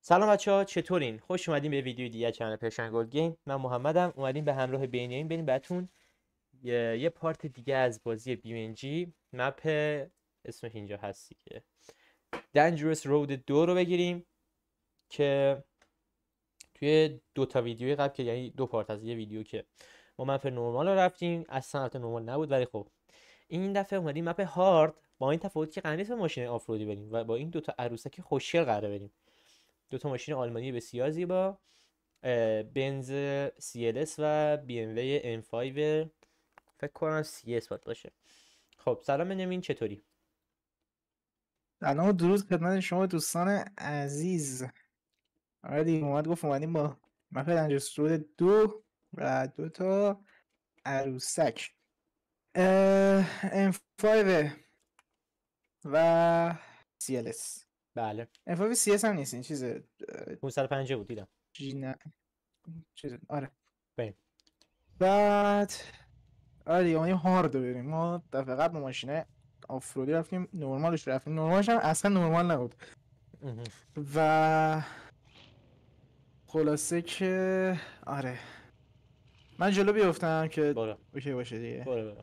سلام بچه‌ها، چطورین؟ خوش اومدین به ویدیو دیگه از کانال پرشنگول گیم. من محمدم. اومدیم به همراه بنیامین بریم براتون یه پارت دیگه از بازی BMG مپ اسمش اینجا هست که Dangerous Road 2 رو بگیریم که توی دو تا ویدیوی قبل که یعنی دو پارت از یه ویدیو که ما مپ نورمال رو رفتیم، اصلا نورمال نبود، ولی خب این دفعه اومدیم مپ هارد، با این تفاوت که قرار نیست ماشین آفرودی بریم و با این دو تا عروسک خوشگل قراره بریم. دو تا ماشین آلمانی بسیار زیبا، بنز CLS و BMW M5 فکر کنم CS باید باشه. خب سلام بنیامین، چطوری؟ سلام و درود خدمت شما دوستان عزیز. اومد گفت اومدیم با مپ دنجرس رود 2 و دو تا عروسک M5 و CLS. بله M5 CS هم نیست، این چیز 550 بود دیدم. نه چیز آره. بریم. بعد آره دیگه اومدیم هارد رو بریم. ما دفعه قبل ماشینه آفرودی رفتیم، نورمالش رفتیم، نورمالش هم اصلا نورمال نبود و خلاصه که آره من جلو بیفتم که برو اوکی باشه دیگه. برو.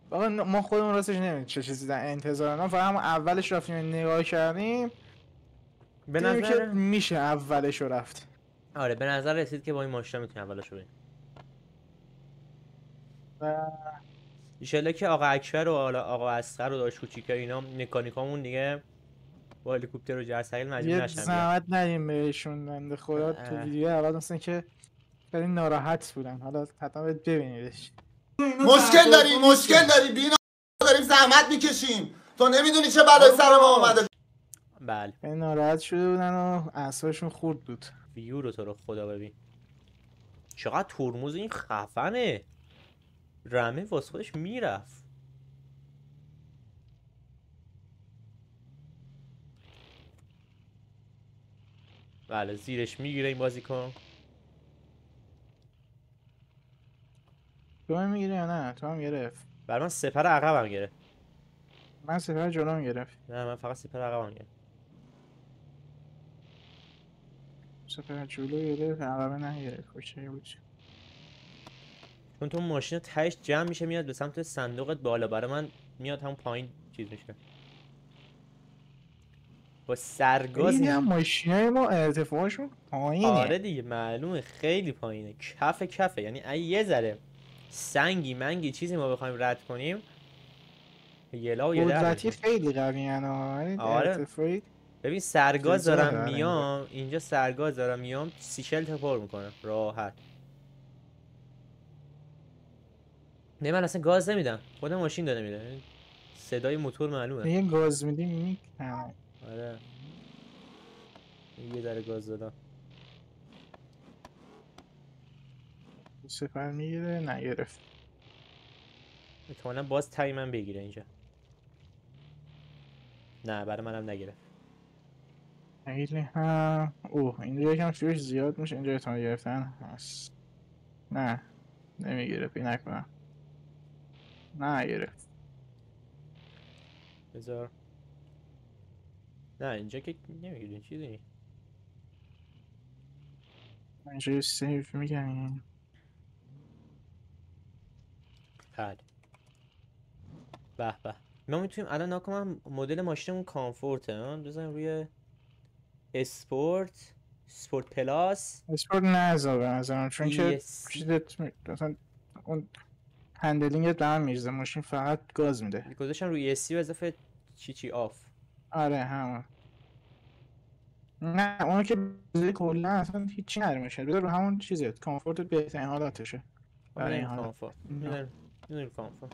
واقعا ما خودمون راستش نمیدونیم چه چیزی در انتظار ما، فقط هم اولش رفتیم نگاه کردیم به دیدیم که نظر میشه اولش رو رفت. آره به نظر رسید که با این ماشین میتونیم اولش بریم. و ایشالله که آقا اکبر و آقا اصغر و داش کوچیکا اینا مکانیکامون دیگه با هلیکوپتر و جرثقیل مجبور یه نشن بیان. زحمت ندیم بهشون، بنده خدا تو ویدیو اول مثلا که خیلی ناراحت بودن، حالا حتما ببینیدش. مشکل داری بینا، داریم زحمت میکشیم، تو نمیدونی چه بلای سر ما اومده. بله خیلی ناراحت شده بودن و اعصابشون خورد بود. ویو رو تو رو خدا ببین چقدر ترمز این خفنه، رمه واسه خودش میرفت. بله زیرش میگیره این بازیکن. تو هم میگیری یا نه؟ تو هم گرفت. بر من سپر عقبم گرفت. من سپر جلوم گرفت. نه من فقط سپر عقبم گرفت. سپر جلو گرفت عقبه نگرفت. خوشه بود. چون تو ماشین تهش جمع میشه میاد به سمت صندوقت بالا، برای من میاد هم پایین چیز میشه با سرگاز. خیلی هم ماشینای ما ارتفاعشون پایینه. آره دیگه معلومه خیلی پایینه، کفه، یعنی اگه یه ذره سنگی منگی چیزی ما بخوایم رد کنیم یلا و یه قدرتی در خیلی قوی هن. آره ارتفاعی ببین سرگاز زلزله دارم دارن میام اینجا، سرگاز دارم میام 30 تا پر میکنم راحت. نه من اصلا گاز نمیدم، خود ماشین داره میره، صدای موتور معلومه. یه گاز میدیم میکنه. آره یه ذره گاز دادم. سپر میگیره نگرفت. احتمالا باز تایی من بگیره اینجا. نه برای منم نگرفت. خیلی هم اینجا یکم فیوش زیاد میشه، اینجا احتمال گرفتن هست. نه نمیگرفت، این نکنم. نه گرفت. بذار نه اینجا که نمیگیره چیزی نیست. اینجا یه سیف میگن. بله به به ما میتونیم الان نکنم مدل ماشینمون کامفورته، بزنیم روی اسپورت پلاس اسپورت نذار به نظرم، چون که ESC. چیزت مثلا اون هندلینگت به هم میرزه، ماشین فقط گاز میده. گذاشتم روی ESC و اضافه چی آف. آره همون. نه اونو که بذاری کلا اصلا هیچی نرمیشه، بذار رو همون چیزت کامفورت بهترین حالاتشه برای این حالت. میدونیم کامفورت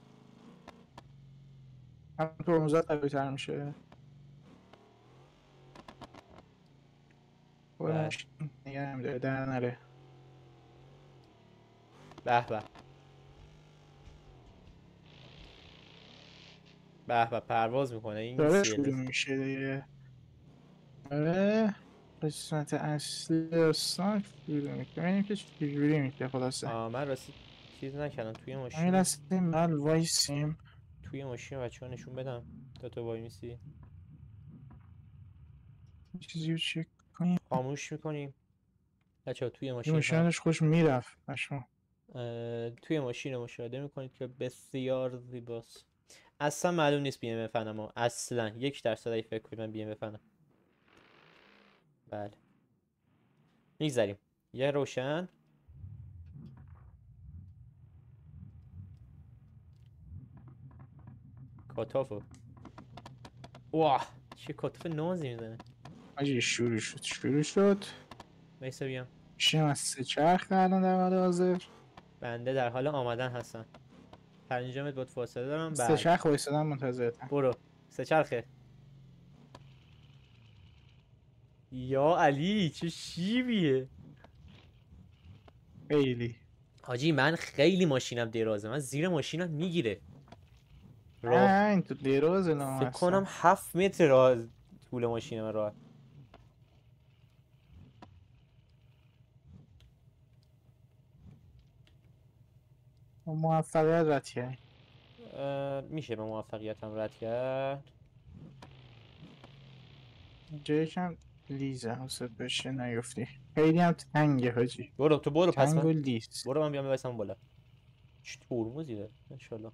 هم ترمزات قوی تر میشه. خودش نگه نمیداره در نره. به به پرواز میکنه این داره CLS. شروع میشه دیگه. آره قسمت اصلی داستان شروع میشه، ببینیم که چجوری میشه. خلاصه من راستی چیز نکردم توی همین ماشین. لحظه من وایسیم توی ماشین بچه ها نشون بدم تو وای میسی چیزی رو چک کنیم. خاموش میکنیم بچه ها. توی این ماشین ماشینش خوش میرفت پشما. توی ماشین مشاهده میکنید که بسیار زیباست. اصلا معلوم نیست بی ام فنم ها، اصلا 1% اگه فکر کنید من بی ام فنم. بله میگذریم. یه روشن کاتافو. واه چه کاتاف نازی میزنه. آجی شروع شد. میسا بیام. میشیم از 3 چرخ الان در حال حاضر. بنده در حال آمدن هستم. 5 متر بود فاصله دارم. 3 بعد چرخ وایسادم منتظرتم. برو سه چرخه. یا علی چه شیبیه. خیلی. حاجی من خیلی ماشینم درازه، من زیر ماشینم میگیره. راه این تو دیروز الان فکر کنم هستم. 7 متر راه طول ماشین من راه. موفقیت رد کردیم. میشه به موفقیتم رد کرد. اینجا یکم لیزه حسد بشه نیفتی. خیلی هم تنگه حاجی. برو تو برو پس تنگ من. و لیز. برو من بیام ببرسم بالا. چه ترمزی داره انشالله.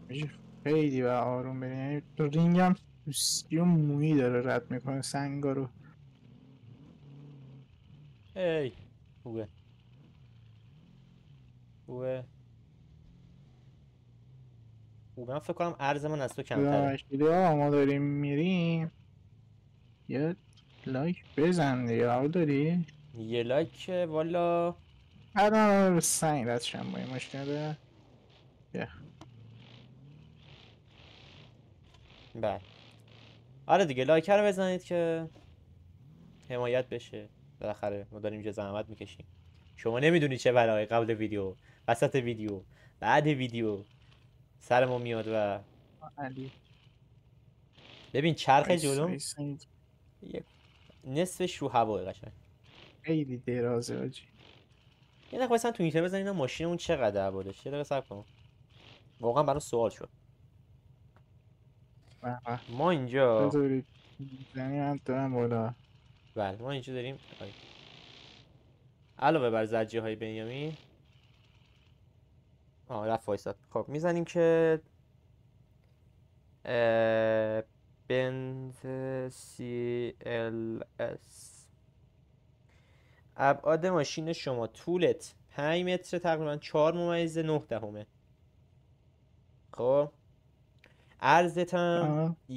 حاجی خیلی و آروم بریم. یعنی رینگ هم دوستی و مویی داره رد میکنه سنگا رو. هی خوبه خوبه خوبه. من فکر کنم عرض من از تو کمتره. خدا ما داریم میریم. یه لایک بزن دیگه قبول داری؟ یه لایک والا. الان رو سنگ ردشم با این مشکله. بیا. بله آره دیگه لایک رو بزنید که حمایت بشه. بالاخره ما داریم اینجا زحمت میکشیم. شما نمیدونی چه بلایی قبل ویدیو، وسط ویدیو، بعد ویدیو سر ما میاد. و علی ببین چرخ وایس جلوم وایس. یه نصفش رو هواه قشنگ. خیلی درازه آجی. یه دقیقه مثلا تو اینتر بزنین ماشینمون چقدر عبادش. یه دقیقه صبر کن. واقعا برام سوال شد. به به. ما اینجا بذارید زنی من دارم بالا. بله ما اینجا داریم علاوه بر زجه های بنیامین رفت وایساد. خب میزنیم که بنز سی ال اس. ابعاد ماشین شما طولت 5 متر تقریبا 4.9. خب عرضت هم آه. 1.8.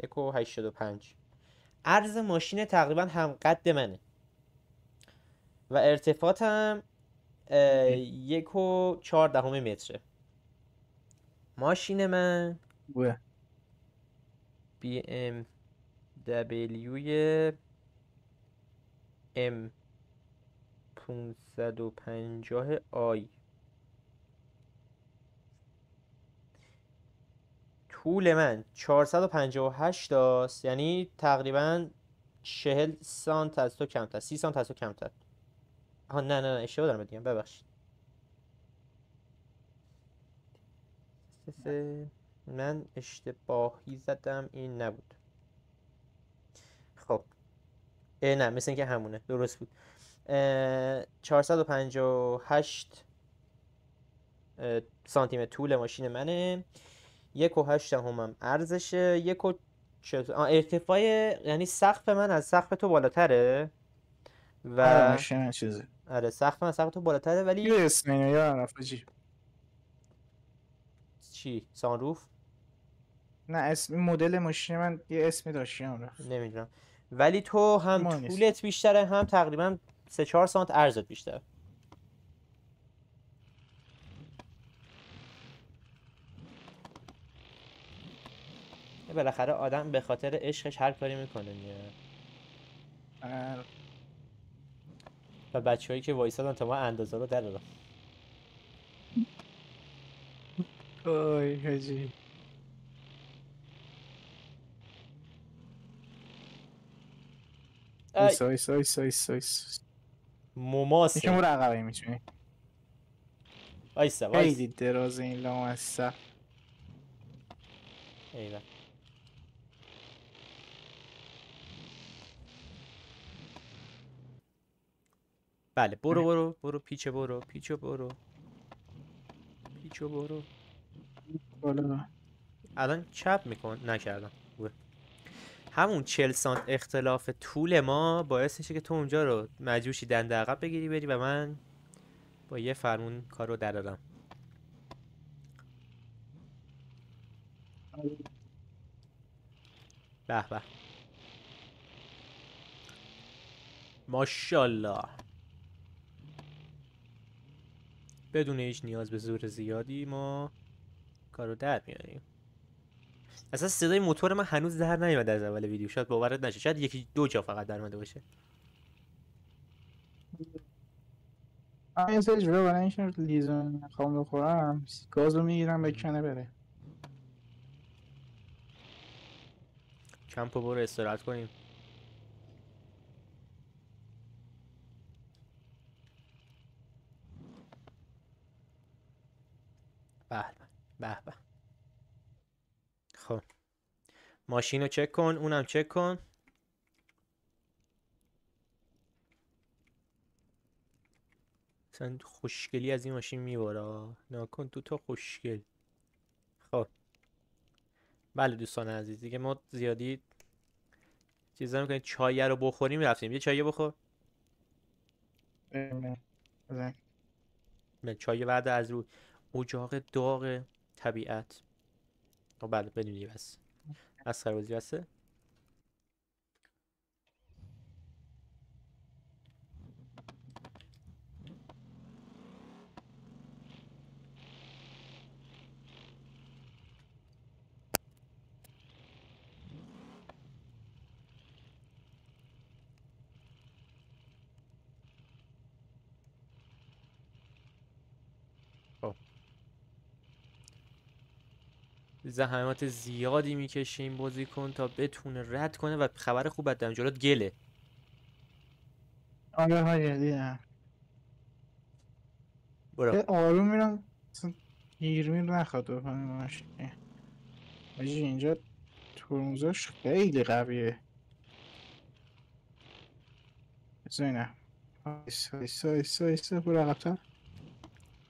1.85. عرض ماشین تقریبا هم قد منه و ارتفاعم 1.14 متره. ماشین من بوه. BMW M 550 آی. طول من 458 است، یعنی تقریبا 40 سانت از تو کمتر، 30 سانت از تو کمتر. آها نه اشتباه دارم بگم ببخشید. من اشتباهی زدم این نبود. خب نه مثل اینکه همونه درست بود. 458 سانتی متر طول ماشین منه. 1.8 هم عرضشه. ارتفاع یعنی سقف من از سقف تو بالاتره. آره و ماشین چیزه. آره سقف من از سقف تو بالاتره یه ولی اسم اینو یادم رفت آجی. چی سانروف نه اسم مدل ماشین من یه اسمی داشت یادم رفت. نمیدونم. ولی تو هم مهم نیست. طولت بیشتره هم تقریبا 3-4 سانت عرضت بیشتره. بالاخره آدم به خاطر عشقش هر کاری میکنه دیگه. و بچه‌هایی که وایسادن تا ما اندازه رو درارن. اوی حاجی. ای ایسا مماسه. یکم رو عقبه میتونی. وایسا خیلی دراز این لامصب. ایوه. بله برو پیچو برو. بالا. الان چپ میکن نکردم. همون 40 سانت اختلاف طول ما باعث میشه که تو اونجا رو مجبورشی دنده عقب بگیری بری و من با یه فرمون کارو درارم. به به ماشاءالله. بدون هیچ نیاز به زور زیادی ما کارو در میاریم. اصلا صدای موتور من هنوز در نیومده از اول ویدیو، شاید باورت نشه، شاید یکی دو جا فقط در اومده باشه. این سری جلو برای اینکه لیزون نخوام بخورم گازو میگیرم بکنه بره. کمپو برو استراحت کنیم. به به. خب ماشین رو چک کن، اونم چک کن. اصلا خوشگلی از این ماشین میباره. ناکن تو تا خوشگل. خب بله دوستان عزیز، دیگه ما زیادی چیزا میکنیم. چای رو بخوریم رفتیم. یه چای بخور. چای بعد از رو اجاق داغ طبیعت. بله بدون دیگه بس. از خرابازی بسه. خب زحمات زیادی میکشیم بازیکن تا بتونه رد کنه و خبر خوب بدم جلوت گله. آره های دیدم. برو. آروم میرم اصلا گیر میر نخواد بکنه ماشین. آجی اینجا ترمزاش خیلی قویه. بزنینم ایسا برو عقب‌تر.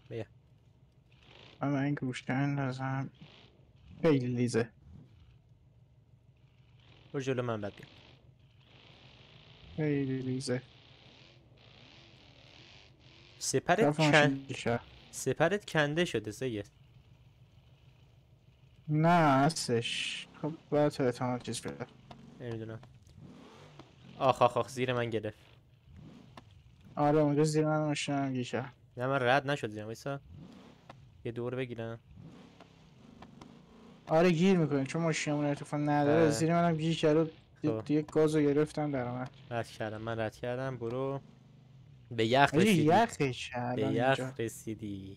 بیا من این گوشتن اندازم. خیلی لیزه. برو جلو من بعد بیا. خیلی لیزه. سپرت ماشین بیشه. سپرت کنده شده سید. نه هستش. خب باید تو اعتماد چیز بده. نمیدونم. آخ زیر من گرفت. آره اونجا زیر من ماشینم گیشه. نه من رد نشد زیرم. وایسا یه دور بگیرم. آره گیر میکنه چون ماشینمون ارتفاع نداره. زیر منم گیر کرد. خب دیگه گازو گرفتم در اومد. من رد کردم. برو. به یخ آجی رسیدی. یخش به الان یخ اینجا. رسیدی.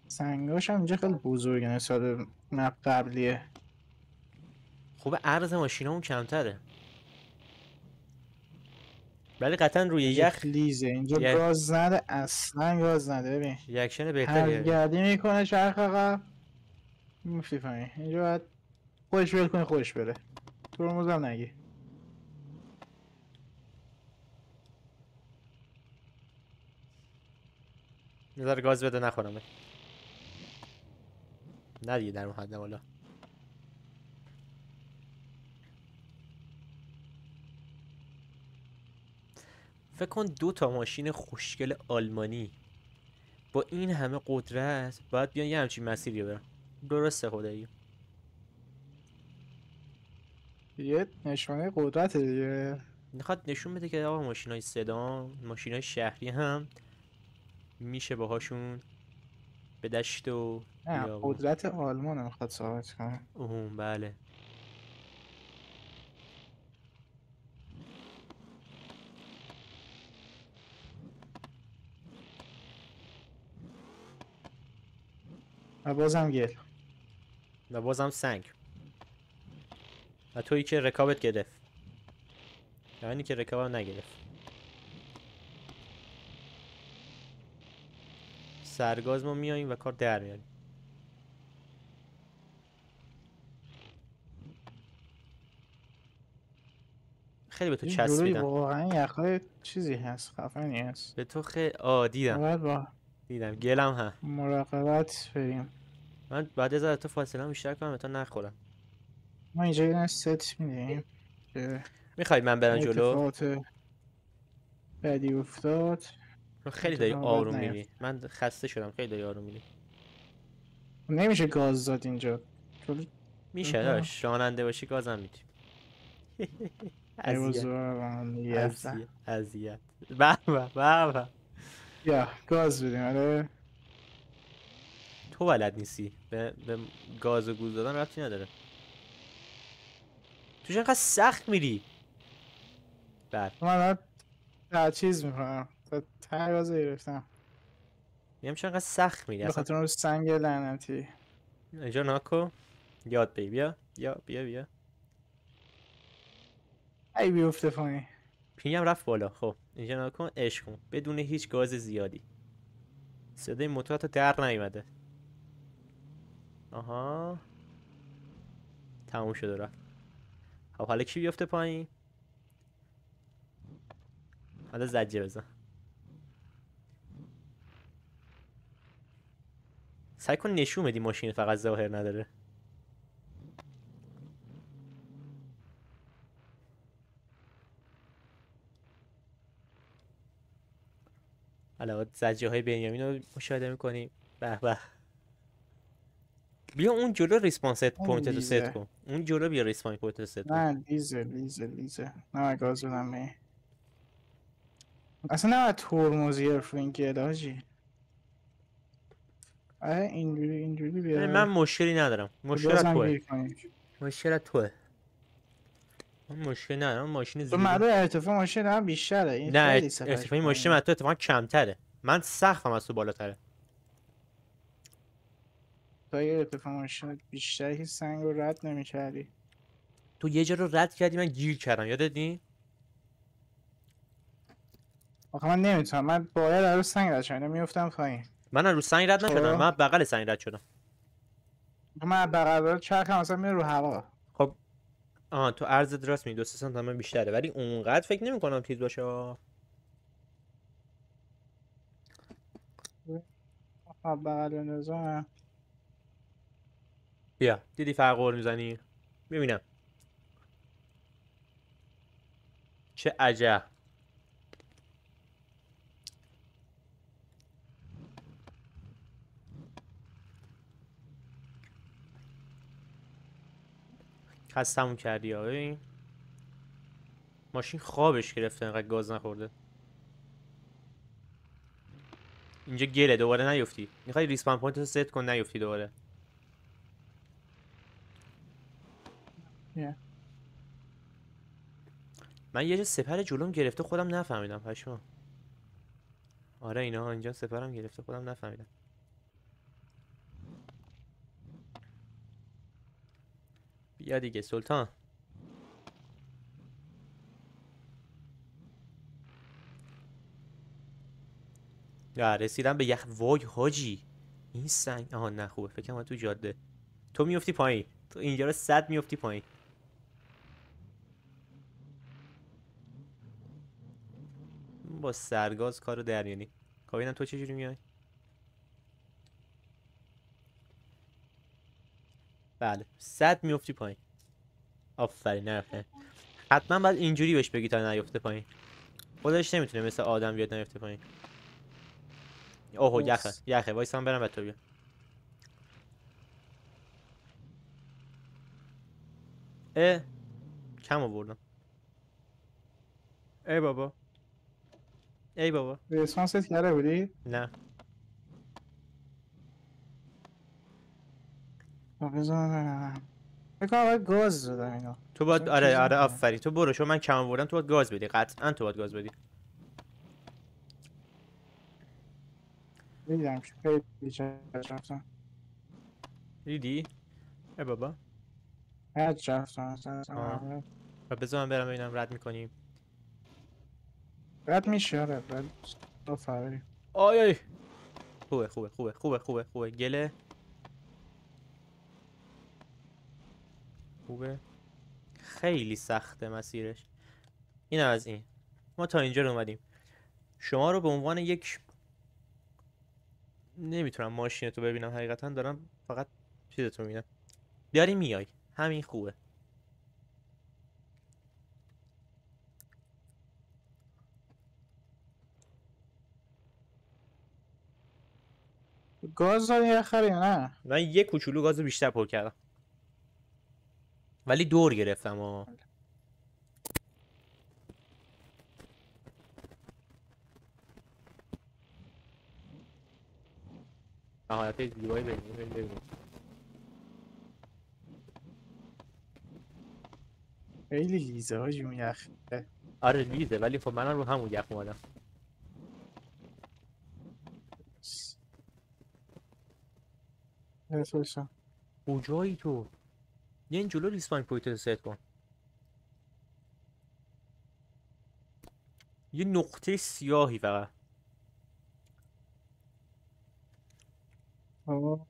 سنگاش هم اینجا خیلی بزرگه نسبت به مپ قبلیه. خوب عرض ماشینامون کمتره. ولی قطعا روی اینجا یخ لیزه اینجا یه گاز نده اصلا گاز نده. ببین ریاکشن هر بهتری. گردی میکنه چرخ عقب میفتی پایین. اینجا باید خودش ول کنه خودش بره. ترمزم نگی. نظر گاز بده نخورم. نه دیگه در حد والا. فکر کن 2 تا ماشین خوشگل آلمانی با این همه قدرت باید بیان یه همچین مسیری رو برن. درسته خدایی. یه نشانه قدرت دیگه. میخواد نشون بده که آقا ماشینای سدان، ماشینای شهری هم میشه باهاشون به دشت و نه بیابون. قدرت آلمان میخواد ثابت کنه. بله. و بازم گل. و بازم سنگ. و تویی که رکابت گرفت. یعنی که رکابم نگرفت. سرگاز ما میاییم و کار در میاریم. خیلی به تو این جلوی چسبیدم. واقعا یخهای چیزی هست، خفنی هست. به تو خیلی دیدم باید با گلم هم. مراقبت بریم. من بعد یه ذره تو فاصله بیشتر کنم تا نخورم. ما اینجا یه ست میدیم که میخوای من برم جلو؟ اتفاقات بدی افتاد تو خیلی داری اتفاق بد آروم نیفت. میری. من خسته شدم، خیلی داری آروم میری. نمیشه گاز داد اینجا. جلو میشه داشت راننده باشی گازم میدی. اذیت اذیت. به به به به. یا گاز بدیم. آره تو بلد نیستی به گاز و گوز دادن ربطی نداره. تو چقدر سخت میری. بعد من دارم چیز میکنم تا گاز گرفتم میگم چقدر سخت میری به اصلا. خاطر اون سنگ لعنتی. اینجا ناکو یاد بگی. بیا ای بیفته پایین. پینیم رفت بالا. خب اینجا ناکن، عشق کن بدون هیچ گاز زیادی. صدای موتوراتو در نیومده. آها تموم شده رفت. خب حالا کی بیفته پایین؟ حالا زجه بزن. سعی کن نشون بدی ماشین فقط ظاهر نداره. حالا زجه های بنیامین رو مشاهده میکنیم. به به. بیا اون جلو ریسپانس پوینت رو ست کن. اون جلو بیا ریسپانس پوینت رو ست کن. نه لیزه نه گاز بدم به اصلا نه ترمزی رو این گله هاجی. اینجوری من بیا مشکلی ندارم. مشکل از بازم توه. گیر کنیم. مشکل از توه. من مشکلی ندارم. ماشین تو زیادی. معلوم ارتفاع ماشین هم بیشتره. این نه خیلی سفش ارتفاع ماشین من تو اتفاقا کمتره. من سقفم از تو بالاتره. تا یه ارتفاع ماشین بیشتری که سنگ رو رد نمی کردی. تو یه جا رو رد کردی من گیر کردم یادت نی؟ آخه من نمیتونم. من باید رو سنگ رد شم میفتم پایین. من رو سنگ رد نشدم. من بغل سنگ رد شدم. من بغل چرخم اصلا میره رو هوا. خب تو عرض راست می 2 سانت هم بیشتره ولی اونقدر فکر نمی کنم تیز باشه. بغل بندازم. بیا دیدی فرق رو میزنی؟ ببینم چه عجب. خستمون کردی ها. ببین ماشین خوابش گرفته انقدر گاز نخورده. اینجا گله دوباره نیفتی. میخوای ریسپان پوینت رو ست کن نیفتی دوباره. من یه جا سپر جلوم گرفته خودم نفهمیدم پشما. آره اینا اینجا سپرم گرفته خودم نفهمیدم. بیا دیگه سلطان. یا رسیدم به یخ. وای حاجی این سنگ. آها نه خوبه فکرم تو جاده. تو میفتی پایین. تو اینجا رو 100 میفتی پایین. با سرگاز کارو در میانی. کابینم تو چجوری میای؟ بله 100 میفتی پایین. آفرین نرفته. حتما باید اینجوری بهش بگی تا نیفته پایین. خودش نمیتونه مثل آدم بیاد نیفته پایین. اوه یخه وایسا من برم بعد تو بیا. کم آوردم. ای بابا. ریسپانس ست کرده بودی؟ نه بذار ببینم. فکر کنم باید گاز دادم اینا. تو باید اصلا چیزی آره نکنم. آفرین. تو برو چون من کم آوردم. تو باید گاز بدی قطعا. تو باید گاز بدی. دیدم که خیلی چرخ رفتم. دیدی؟ ای بابا. هج رفتم اصلا. و بذار من برم ببینم رد میکنیم. رد میشه. آره رد دو فراری. آی خوبه گله خوبه. خیلی سخته مسیرش. اینم از این. ما تا اینجا رو اومدیم. شما رو به عنوان یک، نمیتونم ماشینتو ببینم حقیقتا، دارم فقط چیزتو میبینم. داری میای، همین خوبه. گاز داری آخر یا نه؟ من یک کوچولو گاز بیشتر پر کردم ولی دور گرفتم نهایت زیبایی ببینیم. خیلی لیزه ها جون یخ. آره لیزه، ولی خب منم رو همون یخ اومدم. بفرستم. کجایی تو؟ یه این جلو ریسپاین پوینت رو ست کن. یه نقطه سیاهی فقط. آه.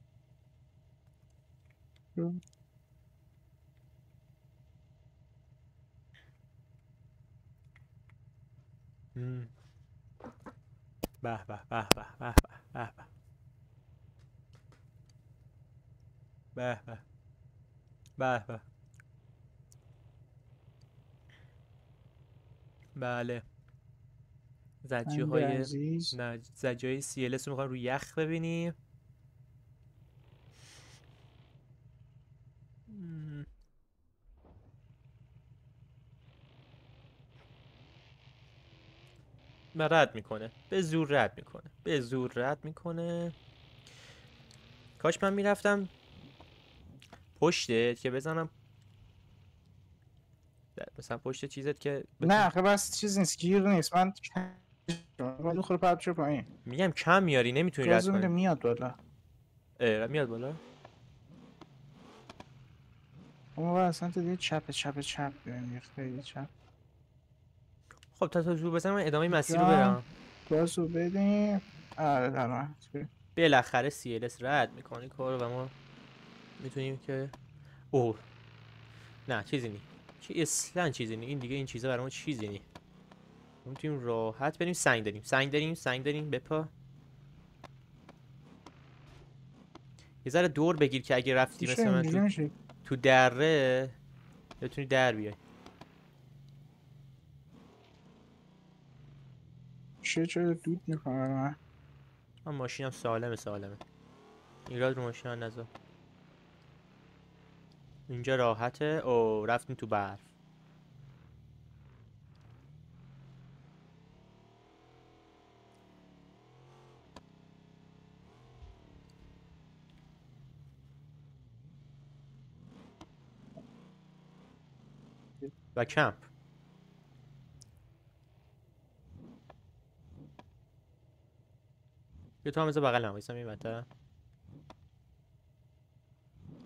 مم. به به به به به به به به به به. بله. زجیه بنده های عزیز. نه، زجیه های CLS رو میخوام رو یخ ببینیم. مم. و رد میکنه، به زور رد میکنه، به زور رد میکنه. کاش من میرفتم پشتت که بزنم، مثلا پشت چیزت که نه آخه بس چیز نیست، گیر نیست. من بخور پرد شو پایین. میگم کم میاری، نمیتونی رد گازو میده کنی. میاد بالا. میاد بالا. اما اصلا تو دیگه چپ ببین، خیلی چپ. خب تا زور بزنم من ادامه مسیر رو جان برم. گازو بدیم. آره تمام. بالاخره CLS رد میکنه کار و ما میتونیم که اوه نه چیزی نی، چی اصلا چیزی نی. این دیگه این چیزا برای ما چیزی نی. میتونیم راحت بریم. سنگ داریم بپا. یه ذره دور بگیر که اگه رفتی میشه مثل من اینجوری میشه. تو دره بتونی در بیای. چرا دود میکنه من ماشینم سالمه. ایراد رو ماشین نذار. اینجا راحته. او رفتیم تو برف. و کمپ. یه تو هم بذار بغلم وایسم این وقتا.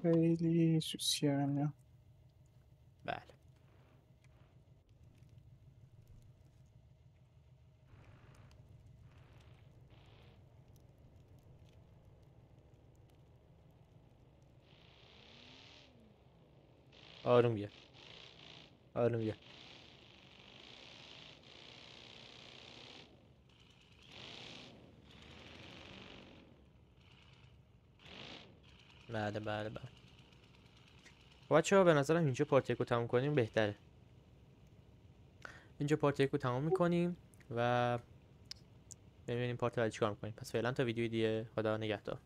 خیلی سوسیانه. بله. آروم بیا. آروم بیا. بله. بچه‌ها به نظرم اینجا پارت یک رو تموم کنیم بهتره. اینجا پارت یک رو تموم میکنیم و ببینیم پارت بعدی چیکار میکنیم. پس فعلا تا ویدیو دیگه، خدا نگهدار.